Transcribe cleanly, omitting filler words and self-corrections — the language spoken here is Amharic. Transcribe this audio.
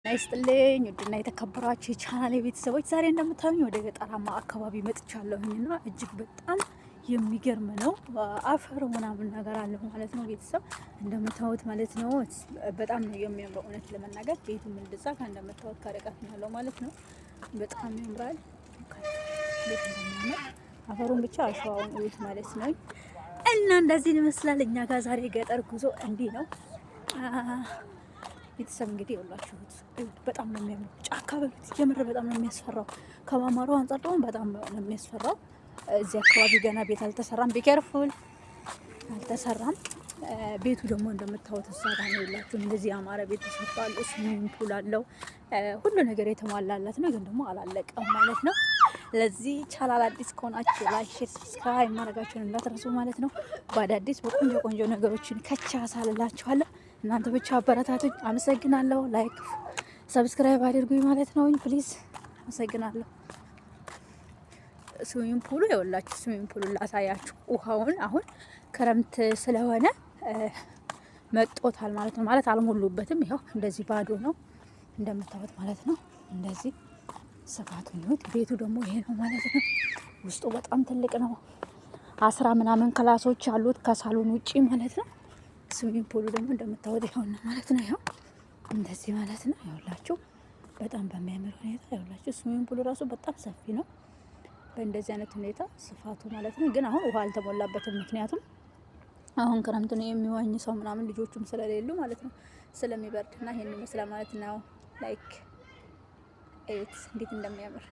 ናይስጥልኝ ውድና የተከበራችሁ የቻናሌ ቤተሰቦች ዛሬ እንደምታዩኝ ወደ ገጠራማ አካባቢ መጥቻለሁኝና እጅግ በጣም የሚገርም ነው። አፈር ምናምን ነገር አለው ማለት ነው። ቤተሰብ እንደምታዩት ማለት ነው። በጣም ነው የሚያምረው። እውነት ለመናገር ቤቱም እንደዛ እንደምታዩት ከርቀት ነው ያለው ማለት ነው። በጣም ያምራል። አፈሩን ብቻ አሸዋውን እዩት ማለት ነው። እና እንደዚህ ይመስላል። እኛ ጋር ዛሬ ገጠር ጉዞ እንዲህ ነው። ቤተሰብ እንግዲህ ያላችሁት በጣም ነው የሚያምረው። ጫካ በሉት የምር በጣም ነው የሚያስፈራው። ከማማሩ አንፃር ደግሞ በጣም ነው የሚያስፈራው። እዚህ አካባቢ ገና ቤት አልተሰራም። ቢኬርፉል አልተሰራም። ቤቱ ደግሞ እንደምታዩት እዛ ጋር ነው ያላችሁ። እንደዚህ አማረ ቤት ተሰርቷል። ስዊሚንግ ፑል አለው። ሁሉ ነገር የተሟላለት ነው፣ ግን ደግሞ አላለቀም ማለት ነው። ለዚህ ቻናል አዲስ ከሆናችሁ ላይክ፣ ሼር፣ ሰብስክራይብ ማድረጋችሁን እንዳትረሱ ማለት ነው። በአዳዲስ በቆንጆ ቆንጆ ነገሮችን ከቻ ሳልላችኋለሁ። እናንተ ብቻ አበረታቱኝ። አመሰግናለሁ። ላይክ ሰብስክራይብ አድርጉኝ ማለት ነው። ፕሊዝ አመሰግናለሁ። ስዊሚንግ ፑሉ ይኸውላችሁ፣ ስዊሚንግ ፑሉ ላሳያችሁ። ውሃውን አሁን ክረምት ስለሆነ መጦታል ማለት ነው። ማለት አልሞሉበትም። ይኸው እንደዚህ ባዶ ነው እንደምታዩት ማለት ነው። እንደዚህ ስፋቱን ይሁት። ቤቱ ደግሞ ይሄ ነው ማለት ነው። ውስጡ በጣም ትልቅ ነው። 10 ምናምን ክላሶች አሉት ከሳሎን ውጪ ማለት ነው። ስዊሚንግ ፑሉ ደግሞ እንደምታዩት ይኸውና ማለት ነው። ይኸው እንደዚህ ማለት ነው። ይኸውላችሁ በጣም በሚያምር ሁኔታ ይኸውላችሁ ስዊሚንግ ፑሉ ራሱ በጣም ሰፊ ነው። በእንደዚህ አይነት ሁኔታ ስፋቱ ማለት ነው። ግን አሁን ውሃ አልተሞላበትም። ምክንያቱም አሁን ክረምት ነው፣ የሚዋኝ ሰው ምናምን ልጆቹም ስለሌሉ ማለት ነው፣ ስለሚበርድና ይሄን ይመስላል ማለት ነው። ላይክ ኤት እንዴት እንደሚያምር